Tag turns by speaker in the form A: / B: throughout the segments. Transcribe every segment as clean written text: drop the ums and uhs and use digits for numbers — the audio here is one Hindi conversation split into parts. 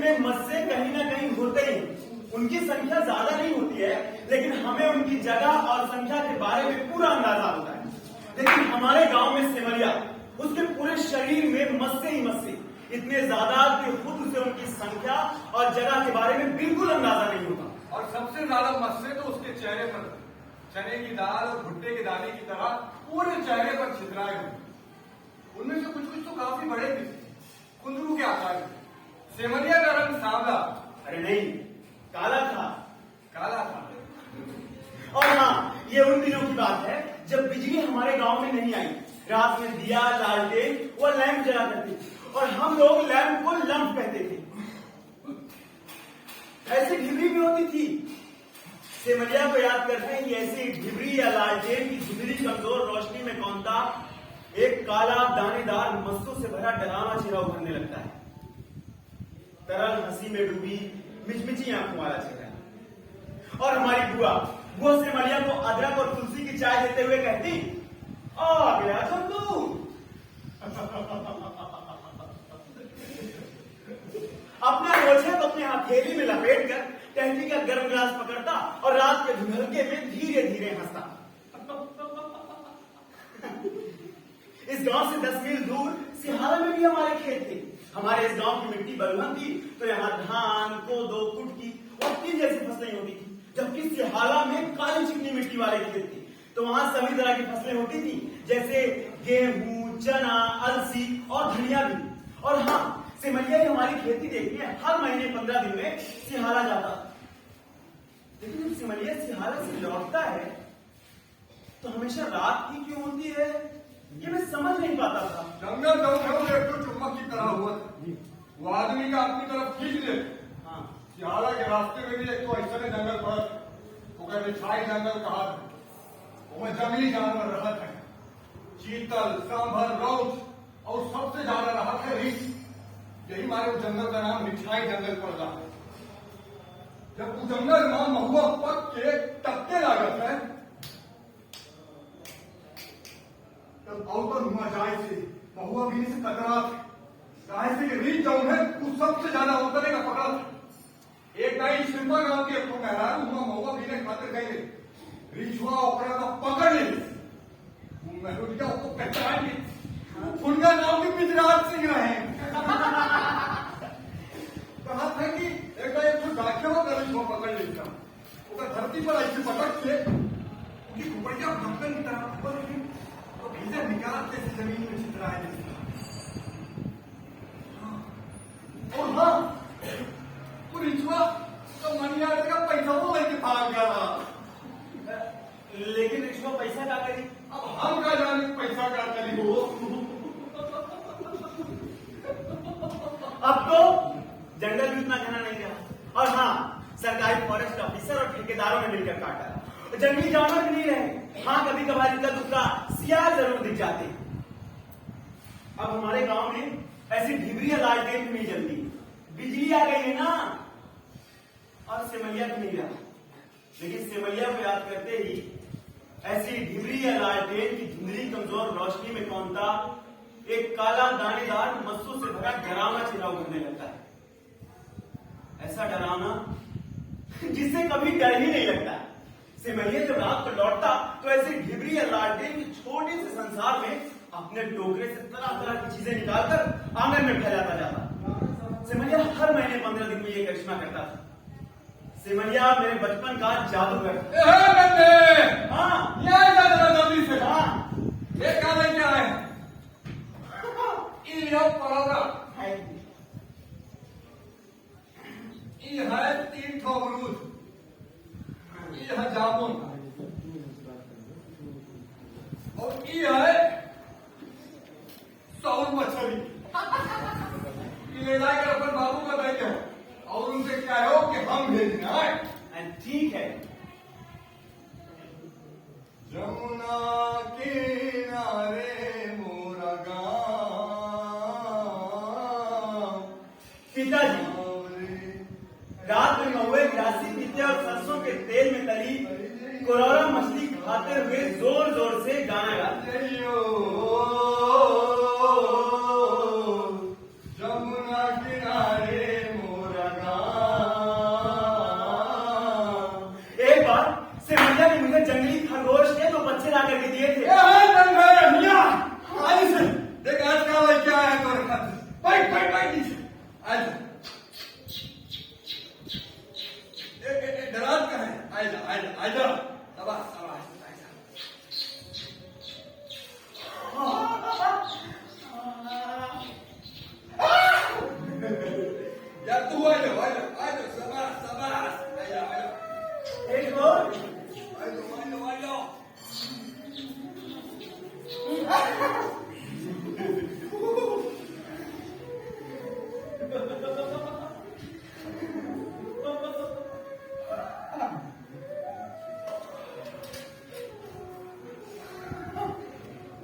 A: में मत्स्य कहीं ना कहीं होते ही, उनकी संख्या ज्यादा नहीं होती है, लेकिन हमें उनकी जगह और संख्या के बारे में पूरा अंदाजा होता है। लेकिन हमारे गांव में सेमलिया, उसके पूरे शरीर में मत्स्य ही मत्स्य, इतने ज्यादा कि खुद से उनकी संख्या और जगह के बारे में बिल्कुल अंदाजा नहीं होता।
B: और सबसे ज्यादा मत्स्य तो उसके चेहरे पर, चने की दाल और भुट्टे के दाने की तरह पूरे चेहरे पर छितराए हुए। उनमें से कुछ कुछ तो काफी बड़े भी थे, कुंदरू के आकार के। सेमलिया का रंग सांवला,
A: अरे नहीं, काला था।
B: काला था।
A: और हाँ, ये उन दिनों की बात है जब बिजली हमारे गांव में नहीं आई। रात में दिया, लालटेन और लैंप जला करती थी, और हम लोग लैंप को लंप कहते थे। ऐसी ढिबरी भी होती थी। सेमलिया को याद करते हैं कि ऐसी ढिबरी या लालटेन की धुंधली कमजोर रोशनी में कौन था, एक काला दानेदार मस्तों से भरा डरावना चेहरा उभरने लगता है। तरल हंसी में डूबी मिचमिची आंखों वाला चेहरा। और हमारी बुआ सेमलिया को अदरक और तुलसी की चाय देते हुए कहती, आ गया चंदू। अपना रोछे को अपने हथेली में लपेट कर टहनी का गर्म गिलास पकड़ता और रात के धुंधलके में धीरे धीरे हंसता। इस गांव से 10 मील दूर सिहारा में भी हमारे खेत थे। हमारे इस गांव की मिट्टी बलुवन थी, तो यहाँ धान, कोदो, कुटकी और तिल जैसी फसलें होती थी। जबकि सिहारा में काली चिकनी मिट्टी वाले खेत थे, तो वहां सभी तरह की फसलें होती थी, जैसे गेहूं, चना, अलसी और धनिया भी। और हाँ, सेमलिया ही हमारी खेती देखने हर महीने 15 दिन में सिहारा जाता। लेकिन जब सेमलिया सिहारा से लौटता है तो हमेशा रात ही क्यों होती है, ये मैं समझ नहीं पाता था।
B: जंगल एक तो चुम्बक की तरह हुआ था, वो आदमी का अपनी तरफ खींच ले।
A: हाँ,
B: सिहारा के रास्ते में भी एक तो ऐसा जंगल पड़ा, वो कहते छाई जंगल कहा, वो जंगली जानवर रहत है, चीतल, सांभर, रौच, और सबसे ज्यादा रहत है रीछ। यही मारे उस जंगल का नाम रिछाई जंगल पड़ रहा है। जब वो जंगल में महुआ पक के टपके लागत है, तब अवतर हुआ जाए से महुआ भी से कतरा गाय से रीछ जाऊं है, वो सबसे ज्यादा उतरे का पकड़ा था। एक नई शिल्पा गांव के एक मेहरान हुआ महुआ भी खातिर गए, रिछुआ ओकरा का पकड़ ले, मेहरुदिया उसको पहचान ली, उनका नाम भी बिजराज सिंह रहे। कहा था कि एक डाकिया पकड़ लेता, वो धरती पर ऐसे पटक से उनकी खुपड़िया ढक्कन की तरह ऊपर तो भीतर निकाल के जमीन में छितराए देता। और हाँ, वो रिछुआ तो मनियार का पैसा वो लेके भाग गया।
A: लेकिन रिछुआ पैसा क्या करी?
B: अब हम क्या जाने पैसा क्या करी वो।
A: अब तो जंगल भी उतना घना नहीं रहा। और हाँ, सरकारी फॉरेस्ट ऑफिसर और ठेकेदारों ने मिलकर काटा। जंगली जानवर भी नहीं रहे। हाँ, कभी कभार इनका दूसरा सियार जरूर दिख जाते। अब हमारे गांव में ऐसी ढिबरी या लालटेन भी नहीं जलती, बिजली आ गई है ना। और सेमलिया भी नहीं रहा। लेकिन सेमलिया को याद करते ही ऐसी ढिबरी या लालटेन की धुंधली कमजोर रोशनी में कौन था, एक काला दानेदार मस्सों से भरा डरावना चेहरा उभरने लगता है। ऐसा डरावना जिससे कभी डर ही नहीं लगता। सेमलिया जब रात को लौटता तो ऐसे ढिबरी या लालटेन के छोटे से संसार में अपने टोकरे से तरह तरह की चीजें निकालकर आंगन में फैलाता जाता। सेमलिया हर महीने 15 दिन में ये करिश्मा करता था। सेमलिया मेरे बचपन का जादूगर। हाँ,
B: जल्दी से।
A: हाँ,
B: एक क्या लेके आए हैं? ये है 3 ठो अमरूद, ये है जामुन, और ये है सौर मछली। ये ले जाकर अपन बाबू को देंगे और उनसे कहो कि हम भेजना है।
A: ठीक है।
B: जमुना किनारे मोरा गाँव।
A: पिताजी, रात में महुए घासी पीते और सरसों के तेल में तली कोरौरा मछली खाते हुए जोर जोर से गाना गाते।
B: जमुना किनारे मोरा
A: एक और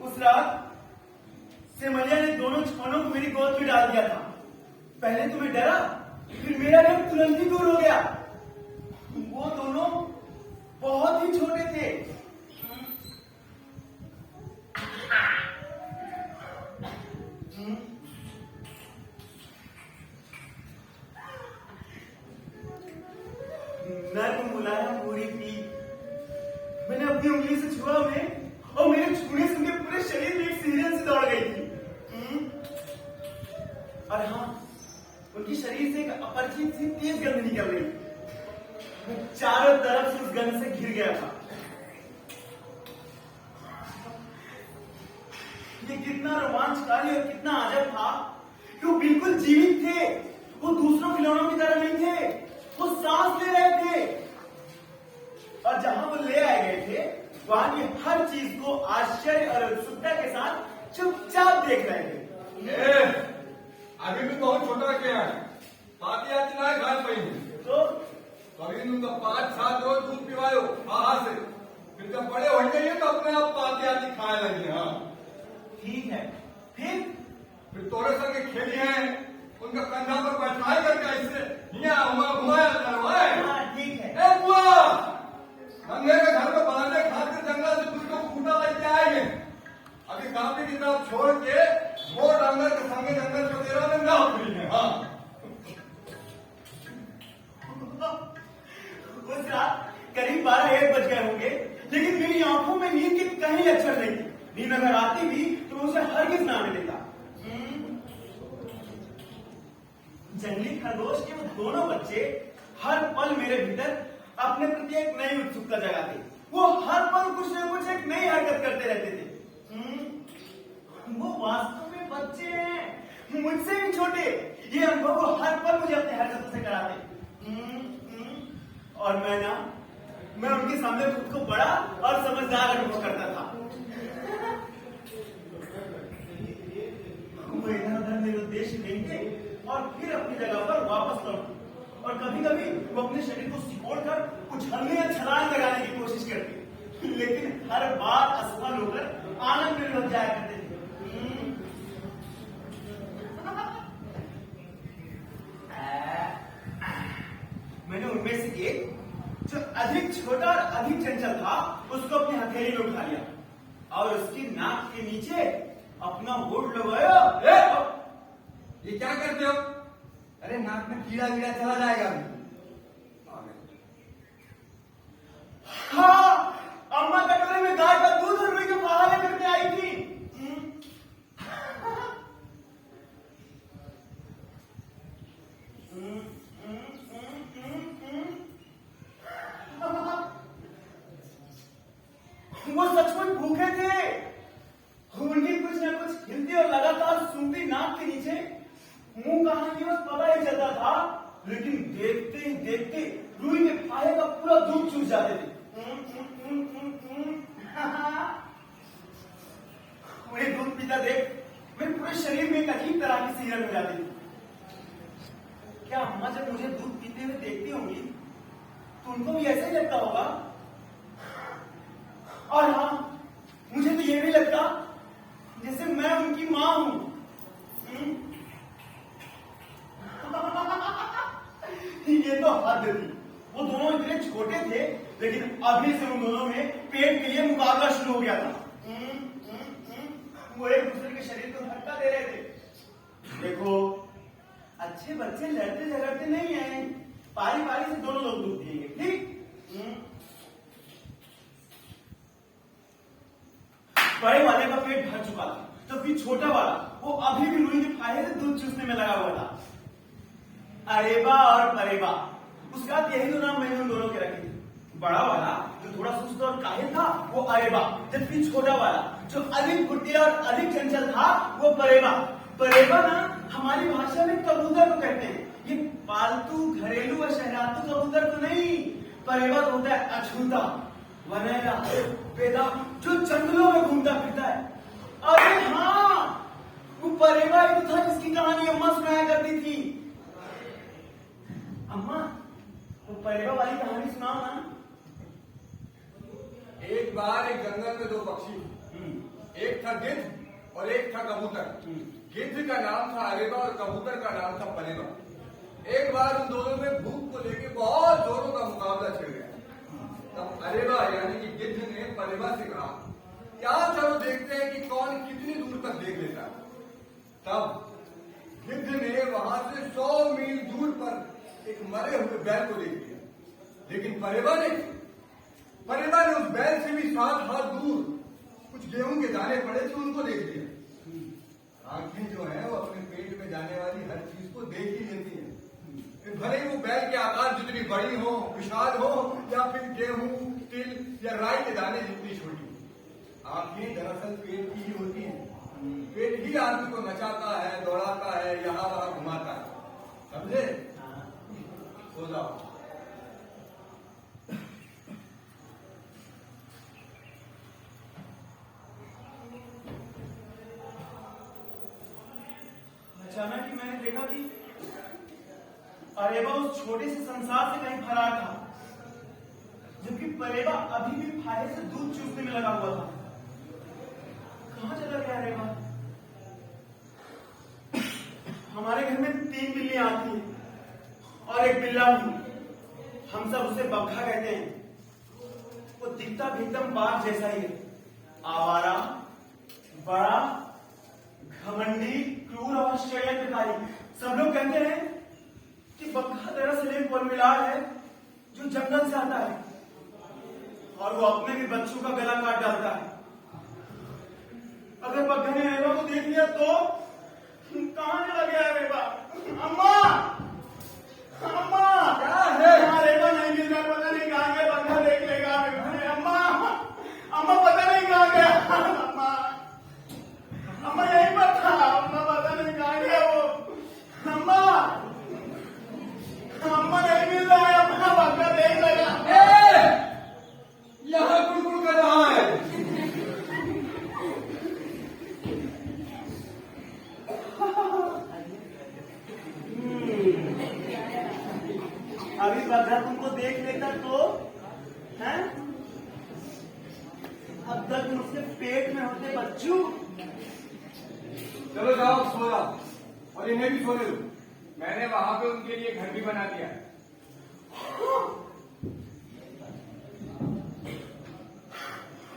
A: उस रात सिमलिया ने दोनों छोनों को मेरी गोद में डाल दिया था। पहले तो मैं डरा, फिर मेरा डर तुरंत ही दूर हो गया। वो दोनों बहुत ही छोटे थे। नर्म मुलायम पूरी थी। मैंने अपनी उंगली से छुआ उन्हें और मेरे छूने से उनके पूरे शरीर में एक सीजन से दौड़ गई थी। और हाँ, उनकी शरीर से एक अपरिचित सी तेज गंध निकल रही थी। मैं चारों तरफ से उस गंध से घिर गया था। ये कितना रोमांचकारी और कितना अजब था कि वो बिल्कुल जीवित थे। वो दूसरों खिलौनों की तरह नहीं थे, वो सांस ले रहे थे। और जहां वो ले आए गए थे, वहां की हर चीज को आश्चर्य और उत्सुकता के साथ चुपचाप देख रहे थे।
B: अभी भी बहुत छोटा क्या है, पाती आती ना घास पड़ी
A: तो
B: कभी तुम तो 5-7 रोज दूध पिवायो बाहर से, फिर जब बड़े हो गए तो अपने आप पाती आती खाए लगी। हाँ
A: ठीक है,
B: फिर तोरे संगे खेली है, उनका कंधा पर बैठाए करके ऐसे यहाँ घुमाया करवाए।
A: हाँ ठीक है।
B: ए बुआ, अंधे के घर में बांधे खातिर जंगल से कुछ लोग खूटा लेके आएंगे। अभी काफी की तरफ छोड़ के वो डांगर के संगे जंगल को तेरा में ना उतरी है। हाँ
A: उस रात करीब 12-1 बज गए होंगे, लेकिन मेरी आंखों में नींद की कहीं लक्षण नहीं थी। नींद अगर आती भी तो मैं उसे हरगिज ना आने देता। जंगली खरगोश के वो दोनों बच्चे हर पल मेरे भीतर अपने प्रति एक नई उत्सुकता जगाते। वो हर पल कुछ न कुछ एक नई हरकत करते रहते थे। वो वास्तव में बच्चे हैं, मुझसे भी छोटे। ये अनुभव वो हर पल मुझे अपने हरकतों से कराते। और मैं उनके सामने खुद को बड़ा और समझदार अनुभव करता था। वो इधर उधर मेरे उद्देश्य नहीं थे और फिर अपनी जगह पर वापस लौट। और कभी कभी वो अपने शरीर को सिकोड़कर उछलने या छलांग लगाने की कोशिश करते, लेकिन हर बार असफल होकर आनंद में लग जाया करते थे। मैंने उनमें से एक जो अधिक छोटा और अधिक चंचल था, उसको अपनी हथेली में उठा लिया और उसकी नाक के नीचे अपना होठ लगाया।
B: ये क्या करते हो?
C: अरे नाक में कीड़ा वीड़ा चला जाएगा।
A: हाँ, अम्मा कटोरे में गाय का दूध और रुई का फाहा लेकर के आई थी। वो सचमुच भूखे थे। उनकी कुछ न कुछ हिलती और लगातार सूंघती नाक के नीचे मुंह कहां की बस पता ही चलता था, लेकिन देखते ही देखते रुई के फाहे का पूरा दूध चूस जाते थे। उन्हें दूध पीता देख मेरे पूरे शरीर में एक अजीब तरह की सिहरन हो जाती थी। क्या अम्मा जब मुझे दूध पीते हुए देखती होंगी तो उनको भी ऐसा ही लगता होगा? और हाँ, मुझे तो ये भी लगता जैसे मैं उनकी मां हूं। ये तो हद थी। वो दोनों इतने छोटे थे, लेकिन अभी से उन दोनों में पेट के लिए मुकाबला शुरू हो गया था। वो एक दूसरे के शरीर को धक्का दे रहे थे। देखो, अच्छे बच्चे लड़ते झगड़ते नहीं हैं, पारी पारी से दोनों लोग दूध पिएंगे, ठीक? बड़े वाले का पेट भर चुका था, जबकि छोटा वाला वो अभी भी रुई के फाहे से दूध चूसने में लगा हुआ था। अरेबा और परेबा, उसके बाद यही दो नाम मैंने उन दोनों के रखे थे। बड़ा वाला जो थोड़ा सुस्त और काहिल था वो अरेबा, जबकि छोटा वाला जो अधिक फुर्तीला और अधिक चंचल था वो परेबा। परेबा ना हमारी भाषा में कबूतर को कहते हैं। ये पालतू घरेलू और शहरातू कबूतर तो नहीं, परेवा होता है अछूता, वनैला, बेदा, जो जंगलों में घूमता फिरता है। अरे हाँ, वो परेवा ही तो था जिसकी कहानी अम्मा सुनाया करती थी। अम्मा, वो परेवा वाली कहानी सुनाओ ना।
B: एक बार एक जंगल में दो पक्षी, एक था गिद्ध और एक था कबूतर। गिद्ध का नाम था अरेबा और कबूतर का नाम था परेवा। एक बार उन दोनों में भूख को लेकर बहुत जोरों का मुकाबला छिड़ गया। तब अरेबा यानी कि गिद्ध ने परेवा से कहा, यार चलो देखते हैं कि कौन कितनी दूर तक देख लेता है। तब गिद्ध ने वहां से 100 मील दूर पर एक मरे हुए बैल को देख लिया, लेकिन परेवा ने उस बैल से भी 7 हाथ दूर कुछ गेहूं के दाने पड़े थे, उनको देख लिया। आंखें जो है वो अपने पेट में जाने वाली हर चीज को देख ही लेती हैं, भले ही वो बैल के आकार जितनी बड़ी हो, विशाल हो, या फिर गेहूं, तिल या राई के दाने जितनी छोटी हो। आंखें दरअसल पेट की ही होती हैं। पेट ही आदमी को नचाता है, दौड़ाता है, यहाँ वहां घुमाता है, समझे? सो जाओ।
A: अचानक ही मैंने देखा कि अरेबा उस छोटे से संसार से कहीं फरार था, जबकि परेवा अभी भी फाहे से दूध चूसने में लगा हुआ था। कहां चला गया अरेबा? हमारे घर में 3 बिल्लियां आती हैं और एक बिल्ला भी। हम सब उसे बग्घा कहते हैं। वो दिखता भी एकदम बाघ जैसा ही है, आवारा, बड़ा, घमंडी, क्रूर और षड्यंत्रकारी। सब लोग कहते हैं कि बग्घा दरअसल एक उर्मिलार है जो जंगल से आता है और वो अपने भी बच्चों का गला काट डालता है। अगर बग्घा ने अरेबा को देख लिया तो कहां चला गया अरेबा? अम्मा, अम्मा,
B: क्या है?
A: अरेबा नहीं मिल रहा, पता नहीं कहां गया। बग्घा देख लेगा। अम्मा, अम्मा पता नहीं कहां गया। अम्मा, अम्मा यहीं पर था। अम्मा पता नहीं कहां गया वो। अम्मा, अम्मा नहीं मिल रहा है। अम्मा बग्घा देख लेगा।
B: यहाँ कुड़कुड़ कर रहा है।
A: अभी बग्घा तुमको देख लेता तो हैं? अब तक तुम उसके पेट में होते बच्चू।
B: चलो जाओ, सो जाओ और इन्हें भी सोने दो। मैंने वहां पे उनके लिए घर भी बना दिया है।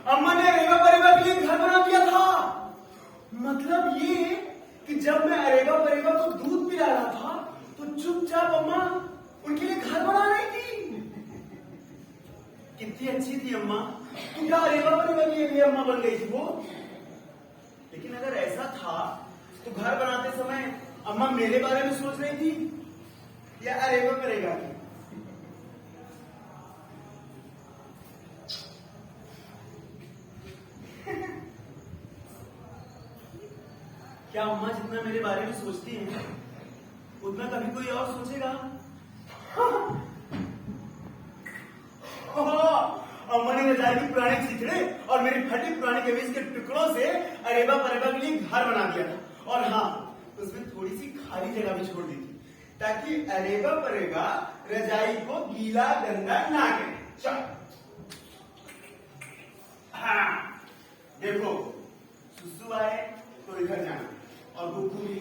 A: अम्मा ने अरेबा परेबा के लिए घर बना दिया था। मतलब ये कि जब मैं अरेबा परेबा को दूध पिला रहा था तो चुपचाप अम्मा उनके लिए घर बना रही थी। कितनी अच्छी थी अम्मा। तो क्या अरेबा परेबा के लिए अम्मा बन गई थी वो? लेकिन अगर ऐसा था तो घर बनाते समय अम्मा मेरे बारे में सोच रही थी या अरेबा परेबा की? क्या अम्मा जितना मेरे बारे में सोचती है उतना कभी कोई और सोचेगा? अम्मा ने रजाई की पुराने चिथड़े और मेरी फटी पुरानी कमीज के टुकड़ों से अरेबा परेबा के लिए घर बना दिया था। और हाँ, उसमें थोड़ी सी खाली जगह भी छोड़ दी थी ताकि अरेबा परेबा रजाई को गीला गंदा ना करे। चल, हाँ देखो, सुसु आए तो इधर जाना और गुग्गू भी,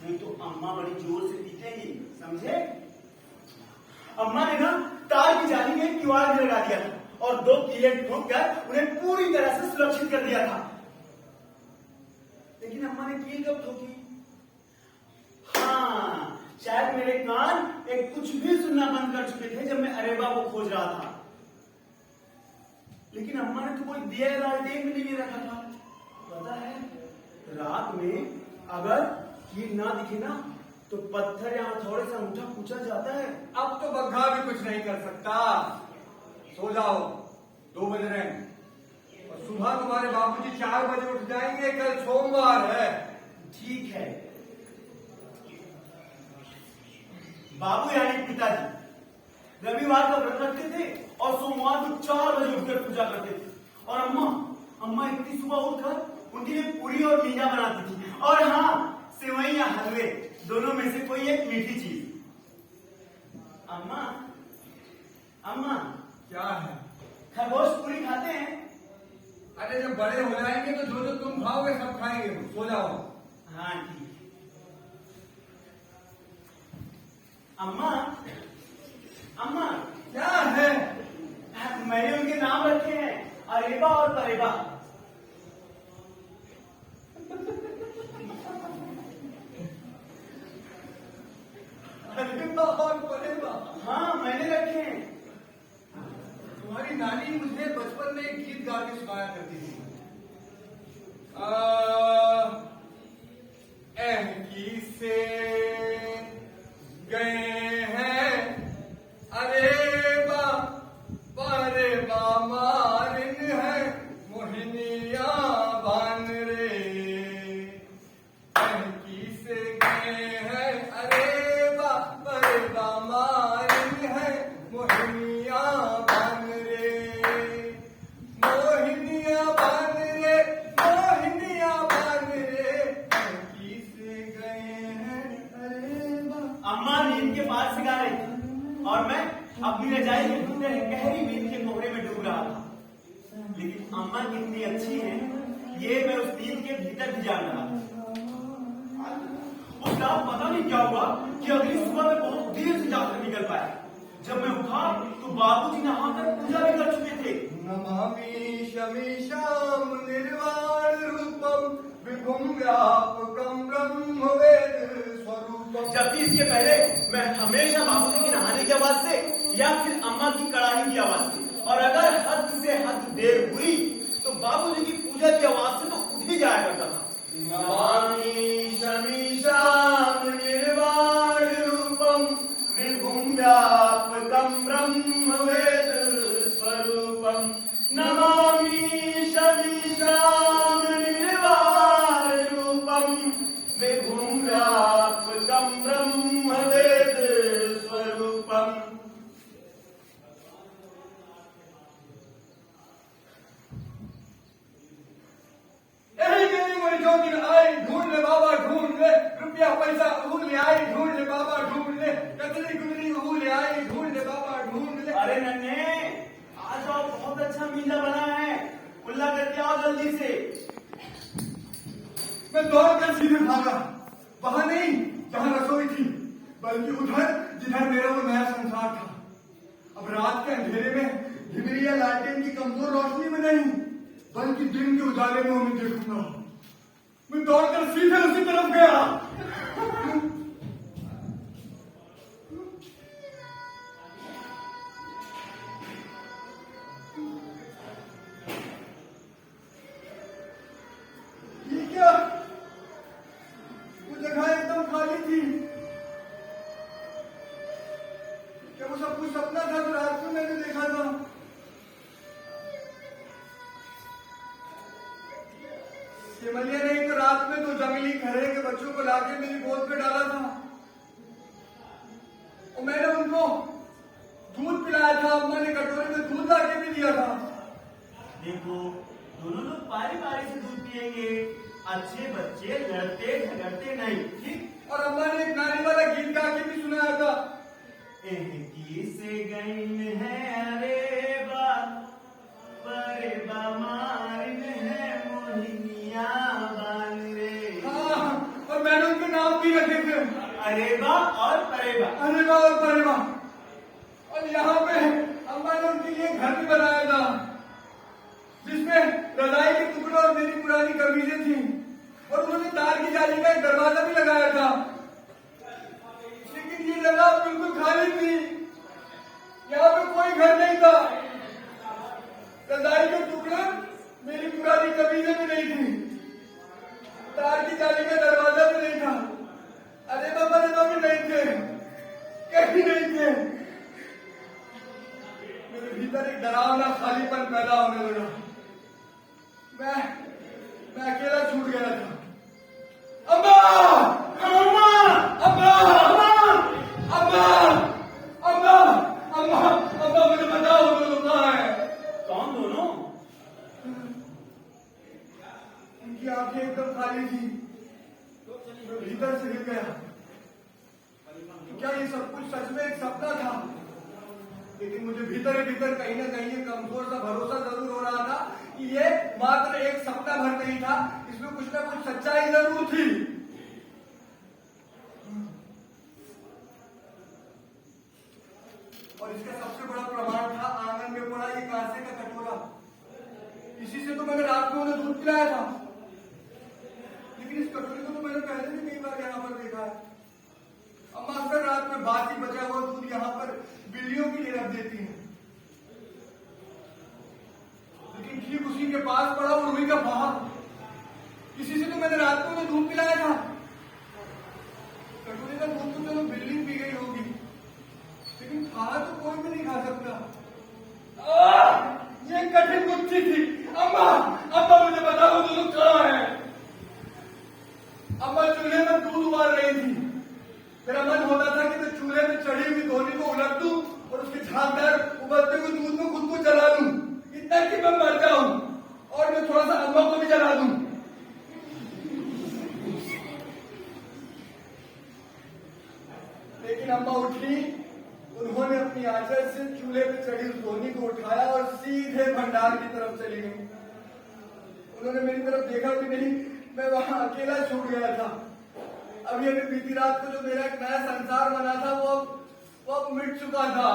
A: नहीं तो अम्मा बड़ी जोर से पीटेंगी, समझे? अम्मा ने ना तार की जाली में किवाड़ भी लगा दिया था और 2 कीले ठोक कर उन्हें पूरी तरह से सुरक्षित कर दिया था। लेकिन अम्मा ने कील कब ठोकी? हाँ, शायद मेरे कान एक कुछ भी सुनना बंद कर चुके थे जब मैं अरेबा को खोज रहा था। लेकिन अम्मा ने तो कोई दिया लालटेन में नहीं रखा था। पता है, रात में अगर कील ना दिखे ना तो पत्थर या हथौड़े से अंगूठा पूछा जाता है।
B: अब तो बग्घा भी कुछ नहीं कर सकता। सो जाओ, 2 बज रहे हैं और सुबह तुम्हारे बाबूजी 4 बजे उठ जाएंगे। कल सोमवार है।
A: ठीक है, बाबू यानी पिताजी रविवार का व्रत रखते थे और सोमवार को 4 बजे उठकर पूजा करते थे। और अम्मा इतनी सुबह उठकर उनके लिए पूरी और मीठा बनाती थी, और हाँ, सेवई या हलवे दोनों में से कोई एक मीठी चीज। अम्मा
C: क्या है?
A: खरगोश पूरी खाते हैं?
C: अरे जब बड़े हो जाएंगे तो जो जो तुम खाओगे सब खाएंगे। सो जाओ।
A: हाँ ठीक है। अम्मा
C: क्या है?
A: मैंने उनके नाम रखे हैं, अरेबा और परेबा।
C: अरेबा और परेबा?
A: हाँ मैंने रखे हैं।
C: तुम्हारी नानी मुझे बचपन में एक गीत गा के सुनाया करती थी। से गए हैं अरेबा परेबा मारिन है मोहिनिया बान रे। से गए हैं अरेबा परेबा मारिन है मोहिनिया बान रे। मोहिनिया बान रे, मोहिनिया बान रे, से गए हैं अरेबा।
A: अम्मा नींद के पास सिखा रही थी और मैं अपनी रजाई में भीतर गहरी नींद के कोहरे में डूब रहा था। लेकिन अम्मा कितनी अच्छी है ये मैं उस नींद के भीतर भी जान रहा था। उस रात पता नहीं क्या हुआ कि अगली सुबह मैं बहुत देर से जाकर निकल पाया। जब मैं उठा तो बाबूजी नहाकर पूजा भी कर चुके थे।
C: नमामि शमीशाम निर्वाण रूपम विभुम व्यापकम ब्रह्म वेद स्वरूपम।
A: जबकि इसके पहले मैं हमेशा बाबूजी की नहाने की आवाज से या फिर अम्मा की कड़ाही की आवाज से, और अगर हद से हद देर हुई तो बाबूजी की पूजा की आवाज से तो उठ ही जाया करता था। नमामि शमीशाम निर्वाण रूपम विभुम व्यापकम ब्रह्म वेद स्वरूपम। नमामि शमीशाम निर्वाण रूपम विभुम व्यापकम ब्रह्म वेद स्वरूपम।
C: जो दिन आई ढूंढ ले बाबा ढूंढ ले, रुपया पैसा ढूंढ ले आई ढूंढ ले बाबा ढूंढ ले, कचरी गुजरी ले आई ढूंढ ले बाबा ढूंढ ले।
A: अरे नन्हे आज और बहुत अच्छा मीठा बना है, कुल्ला करके आओ जल्दी से।
B: मैं दौड़कर सीधे भागा, वहां नहीं जहां रसोई थी, बल्कि उधर जिधर मेरा वो नया संसार था। अब रात के अंधेरे में घिमरी या लालटेन की कमजोर रोशनी में नहीं, बल्कि दिन के उजाले में उन्हें देखूंगा। मैं दौड़कर सीधे उसी तरफ गया। ये क्या? वो जगह एकदम खाली थी। क्या वो सब कुछ सपना था जो रात में मैंने देखा था? सिमलिया नहीं तो रात में तो जंगली खड़े के बच्चों को लाके मेरी गोद पे डाला था, और मैंने उनको दूध पिलाया था। अम्मा ने कटोरे में दूध लाके भी दिया था।
A: देखो दोनों लोग बारी बारी से दूध पिएंगे, अच्छे बच्चे लड़ते झगड़ते नहीं, ठीक?
C: और अम्मा ने एक नानी वाला गीत गा के भी सुनाया था।
A: से गई है अरेबा परेबा मारिन है मोहिनिया बान रे।
C: हाँ, और मैंने उनके नाम भी रखे थे,
A: अरेबा और परेबा।
C: अरेबा और परेबा। और यहाँ पे अम्मा ने उनके लिए घर भी बनाया था, जिसमें रजाई के टुकड़े और मेरी पुरानी कमीजें थी, और उन्होंने तार की जाली का एक दरवाजा भी लगाया था। लेकिन ये जगह बिल्कुल खाली थी, यहाँ पे कोई घर नहीं था। रजाई के टुकड़े मेरी पुरानी कमीजें भी नहीं थी, तार की जाली का दरवाजा भी नहीं था, अरेबा परेबा भी नहीं थे, कहीं नहीं थे। मेरे भीतर एक डरावना खालीपन पैदा होने लगा। मैं अकेला छूट गया था। अम्मा!
A: अम्मा!
C: अम्मा!
A: अम्मा!
C: अम्मा! भीतर भीतर कहीं ना कहीं ये कमजोर सा भरोसा जरूर हो रहा था कि ये मात्र एक सप्ताह भर नहीं था, इसमें कुछ ना कुछ सच्चाई जरूर थी। और इसका सबसे बड़ा प्रमाण था आंगन में पड़ा ये कांसे का कटोरा। इसी से तो मैंने रात में उन्हें दूध पिलाया था। लेकिन इस कटोरे को तो मैंने पहले भी कई बार यहाँ पर देखा है। अम्मा अक्सर रात में बासी बचा हुआ दूध यहाँ पर बिल्लियों के लिए रख देती हैं। लेकिन ठीक उसी के पास पड़ा वो रुई का पहाड़। इसी से तो मैंने रात में उन्हें दूध पिलाया था। कटोरे का दूध तो चलो बिल्ली पी गई होगी, लेकिन खाना तो कोई भी नहीं खा सकता। ये कठिन गुत्थी थी। अम्मा अम्मा मुझे बताओ दोनों कहाँ हैं? अम्मा चूल्हे में दूध उबाल रही थी। मेरा मन होता था कि मैं चूल्हे में चढ़ी हुई धोनी को उलट दूं और उसके झांकदार उबलते हुए दूध में खुद को जला दूं, इतना कि मैं मर जाऊं और मैं थोड़ा सा अम्मा को भी जला दूं। लेकिन अम्मा उठी, उन्होंने अपनी आंचल से चूल्हे पे चढ़ी उस धोनी को उठाया और सीधे भंडार की तरफ चली गई। उन्होंने मेरी तरफ देखा भी नहीं, मैं वहां अकेला छूट गया था। अभी अभी बीती रात को जो मेरा एक नया संसार बना था वो अब मिट चुका था।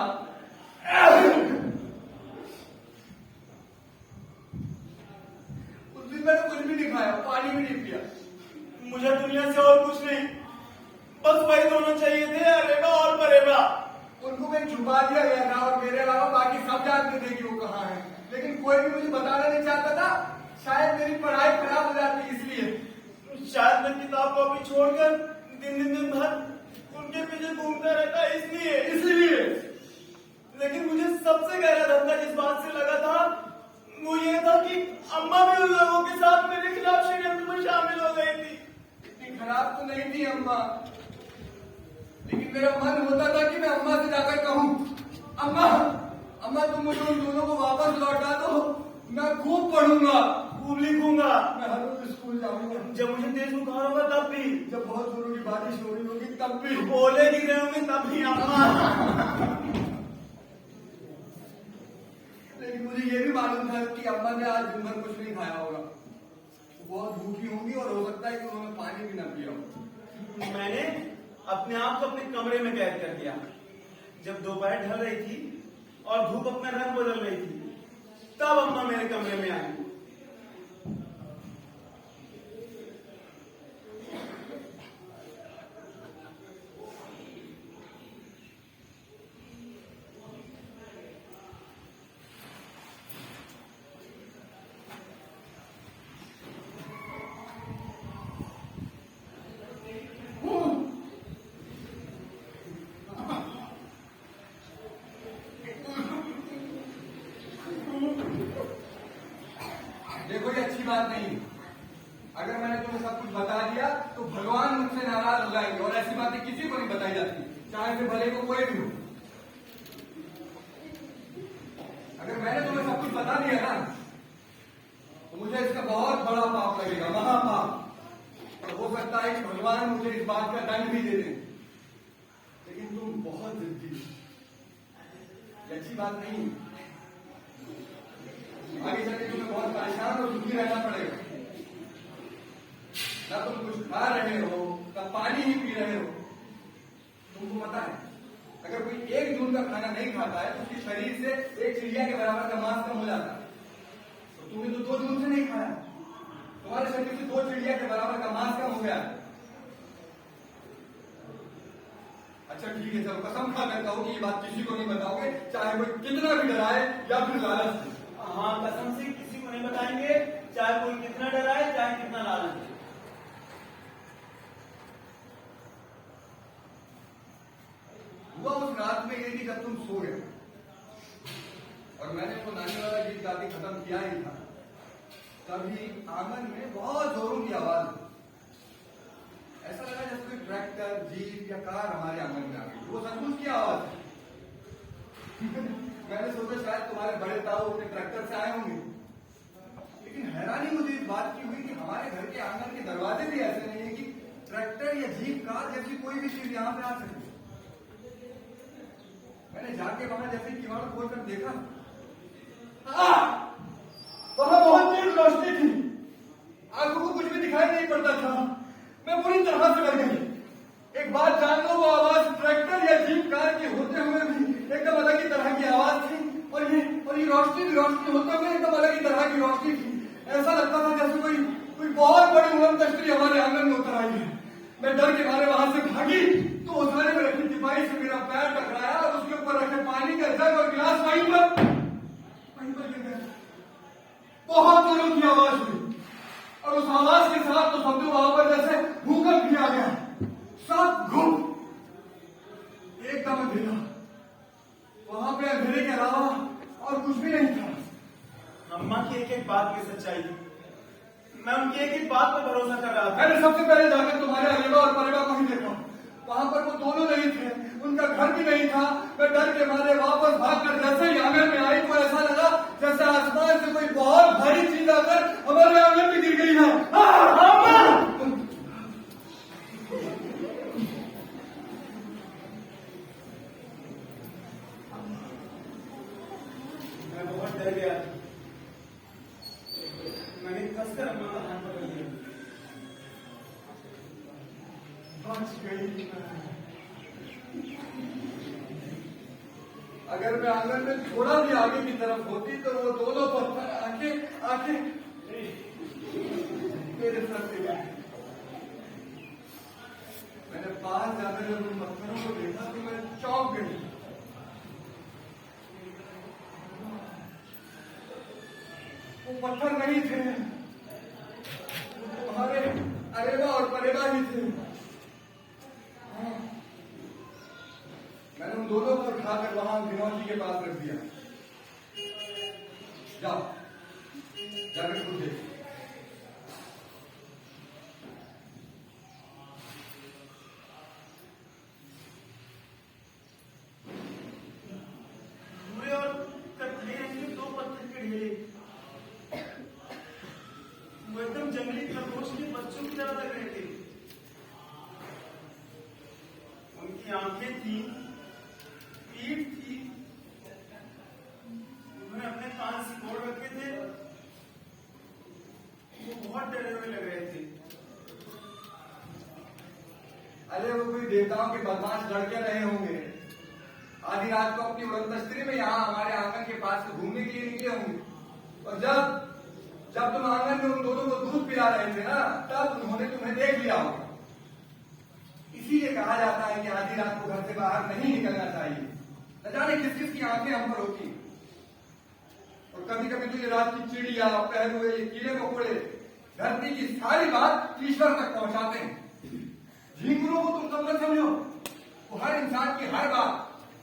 C: उस दिन मैंने कुछ भी नहीं खाया, पानी भी नहीं पिया।
A: मुझे दुनिया से और कुछ नहीं, बस वही दोनों चाहिए थे, अरेबा और परेबा।
C: उनको मैं छुपा दिया गया था और मेरे अलावा बाकी सब जानते थे कि वो कहाँ है, लेकिन कोई भी मुझे बताना नहीं चाहता था। शायद मेरी पढ़ाई खराब हो जाती इसलिए।
A: शायद मैं किताब कॉपी छोड़कर दिन भर उनके पीछे घूमता रहता इसलिए। लेकिन मुझे सबसे गहरा धक्का जिस बात से लगा था वो ये था कि अम्मा भी उन लोगों के साथ मेरे खिलाफ षड्यंत्र में शामिल हो गई थी।
C: इतनी खराब तो नहीं थी अम्मा, लेकिन मेरा मन होता था कि मैं अम्मा से जाकर कहूं, अम्मा तुम मुझे उन दोनों को वापस लौटा दो, मैं खूब पढ़ूंगा,
A: खूब लिखूंगा,
C: मैं हर रोज स्कूल जाऊंगा।
A: जब मुझे तेज बुखार होगा तब भी,
C: जब बहुत जोरों की बारिश हो रही होगी तब भी,
A: ओले गिर रहे होंगे तब भी अम्मा।
C: लेकिन मुझे ये भी मालूम था कि अम्मा ने आज दिन भर कुछ नहीं खाया होगा। वो बहुत भूखी होंगी और हो सकता है कि उन्होंने पानी भी ना पिया हो।
A: मैंने अपने आप को अपने कमरे में कैद कर दिया। जब दोपहर ढल रही थी और धूप अपना रंग बदल रही थी, तब अम्मा मेरे कमरे में आई।
C: देखो ये अच्छी बात नहीं। अगर मैंने तुम्हें सब कुछ बता दिया तो भगवान मुझसे नाराज हो जाएंगे और ऐसी बातें किसी को नहीं बताई जाती, चाहे फिर भले को कोई भी हो। अगर मैंने तुम्हें सब कुछ बता दिया ना तो मुझे इसका बहुत बड़ा पाप लगेगा, महापाप। और हो सकता है कि भगवान मुझे इस बात का दंड भी दे दें। लेकिन तुम बहुत जिद्दी हो, ये अच्छी बात नहीं। आगे चलकर तुम्हें बहुत परेशान और दुखी रहना पड़ेगा। ना तुम कुछ खा रहे हो ना पानी ही पी रहे हो। तुमको पता है अगर कोई एक जून का खाना नहीं खाता है तो उसके शरीर से एक चिड़िया के बराबर का मांस कम हो जाता है। तो तुमने तो 2 जून से नहीं खाया, तुम्हारे शरीर से 2 चिड़िया के बराबर का मांस कम हो गया। अच्छा ठीक है, चलो कसम खा करता हूं कि ये बात किसी को नहीं बताओगे, चाहे कोई कितना भी डराए या फिर लालच दे।
A: हाँ, कसम से किसी को नहीं बताएंगे, चाहे कोई कितना डराए चाहे कितना लालच दे।
C: हुआ उस रात में ये कि जब तुम सो गए और मैंने वो नानी वाला गीत गा के खत्म किया ही था, तभी आंगन में बहुत जोरों की आवाज हुई। ऐसा लगा जैसे कोई ट्रैक्टर, जीप या कार हमारे आंगन में आ गई। वो सचमुच की आवाज है। मैंने सोचा शायद तुम्हारे बड़े ताऊ अपने ट्रैक्टर से आए होंगे, लेकिन हैरानी मुझे इस बात की हुई कि हमारे घर के आंगन के दरवाजे भी ऐसे नहीं है कि ट्रैक्टर या जीप, कार जैसी कोई भी चीज यहाँ पे आ सके। मैंने जाके वहां जैसे किवाड़ खोलकर देखा,
B: वहां बहुत तेज रोशनी थी, आंखों को कुछ भी दिखाई नहीं पड़ता था। मैं पूरी तरह से डर गई। एक बात जान लो, वो आवाज ट्रैक्टर या जीप कार की होते हुए भी एकदम अलग ही तरह की आवाज थी, और ये रोशनी भी रोशनी होते हुए एकदम अलग ही तरह की रोशनी थी। ऐसा लगता था जैसे कोई बहुत बड़ी उड़न तश्तरी हमारे आंगन में उतर आई है। मैं डर के मारे वहां से भागी तो उसारे में रखी टिपाई से मेरा पैर टकराया और उसके ऊपर रखे पानी का जग और गिलास वहीं पर गिर गया। बहुत जोरों की आवाज हुई और उस आवाज के साथ तो समझो वहां पर जैसे भूकंप भी आ गया। सब घुम, एकदम अंधेरा, वहां पे अंधेरे के अलावा और कुछ भी नहीं था।
A: अम्मा की एक एक बात की सच्चाई, मैं उनकी एक एक बात पर भरोसा कर रहा था।
B: मैंने सबसे पहले जाकर तुम्हारे अरेबा और परेबा को ही देखा। वहां पर वो दोनों नहीं थे, उनका घर भी नहीं था। मैं डर के मारे वापस भागकर जैसे ही आंगन में आई तो ऐसा लगा जैसे आसमान से कोई बहुत भारी चीज आकर हमारे आंगन में गिर गई है।
A: मैं बहुत डर गया। मैंने कसकर अम्मा का हाथ पकड़ लिया।
B: बच गई। अगर मैं आंगन में थोड़ा भी आगे की तरफ होती तो वो दोनों पत्थर आके मेरे सर पे गए। मैंने पास जाकर जब उन पत्थरों को देखा तो मैं चौंक गई। वो पत्थर नहीं थे, वो तुम्हारे अरेबा और परेबा ही थे। मैंने उन दोनों को उठाकर वहां विनोद जी के पास रख दिया। जाओ जाकर खुद देखो।
A: भूरे और कत्थे रंग के दो पत्थर के ढेले, वो एकदम जंगली खरगोश के बच्चों की तरह लग रहे थे। उनकी आंखें थी, पीठ थी, उन्होंने अपने कान सिकोड़ रखे थे, वो बहुत डरे हुए लग रहे थे।
C: अरे वो कोई देवताओं के बदमाश लड़के रहे होंगे। आधी रात को अपनी उड़न तश्तरी में यहाँ हमारे आंगन के पास से घूमने के लिए निकले होंगे, और जब तुम आंगन में उन दोनों को दूध पिला रहे थे ना, तब उन्होंने तुम्हें देख लिया होगा। इसीलिए कहा जाता है कि आधी रात को घर से बाहर नहीं निकलना चाहिए। न जाने किस किस की आंखें हम पर होती। और कभी कभी तो ये रात की चिड़िया, पहलुए, ये कीड़े मकोड़े धरती की सारी बात ईश्वर तक पहुंचाते हैं। झिंगुरों को तुम सब न समझो, वो हर इंसान की हर बात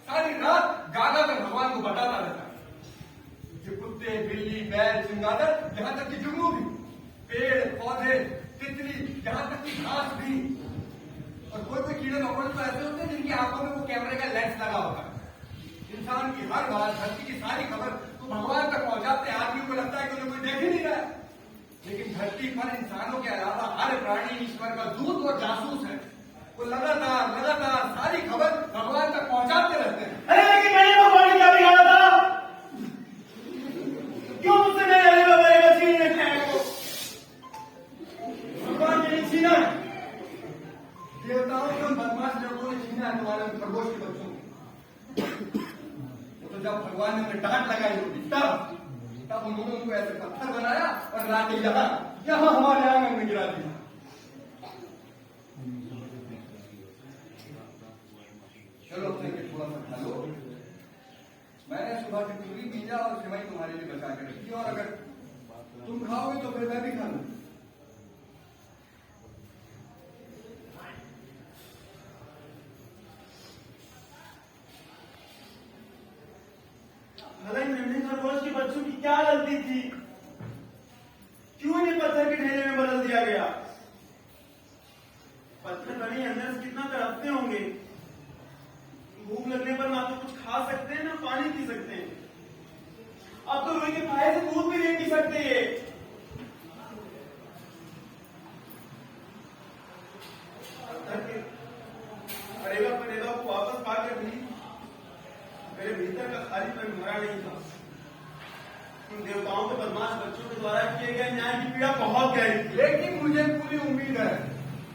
C: सारी रात गागा में भगवान को बताता रहता है। ये कुत्ते, बिल्ली, बैल, चमगादड़, यहाँ तक कि जुगनू भी, पेड़ पौधे, तितली, यहाँ तक कि घास भी। और कोई कीड़े मकोड़े तो ऐसे होते हैं जिनकी आंखों में वो कैमरे का लेंस लगा होता है। इंसान की हर बात, धरती की सारी खबर तो भगवान तक पहुंचाते हैं। आदमी को लगता है कि उन्हें कोई देख ही नहीं रहा है, लेकिन धरती पर इंसानों के अलावा हर प्राणी ईश्वर का दूत और जासूस है। वो लगातार सारी खबर भगवान तक पहुंचाते रहते हैं।
A: अरे लेकिन मैंने भगवान ने क्या बिगाड़ा था? क्यों मुझसे मेरे अरेबा परेबा छीन लेते हैं?
B: भगवान ने नहीं छीना है, देवताओं के उन बदमाश लोगों ने छीना है तुम्हारे उन खरगोश के बच्चों को। वो तो जब भगवान ने उन्हें डांट लगाई होगी तब उन्होंने उनको ऐसे पत्थर बनाया और लाके यहाँ हमारे आंगन में गिरा दिया। चलो अपने के थोड़ा सा खा लो। मैंने सुबह की पूरी पिज्जा और सेवई तुम्हारे लिए बचा के रखी, और अगर तुम खाओगे तो फिर मैं भी खा लूंगा।
A: भला इन नन्हे खरगोश के बच्चों की क्या गलती थी? क्यों इन्हें पत्थर के ढेले में बदल दिया गया? पत्थर बने अंदर से कितना तड़पते होंगे। भूख लगने पर ना तो कुछ खा सकते हैं ना पानी पी सकते हैं। अब तो रुई के फाये से दूध भी नहीं पी सकते ये। पत्थर के अरेबा परेबा को वापस पाकर भी मेरे भीतर का खालीपन भरा नहीं था। उन देवताओं के बदमाश बच्चों के द्वारा किए गए न्याय की पीड़ा बहुत गहरी थी।
B: लेकिन मुझे पूरी उम्मीद है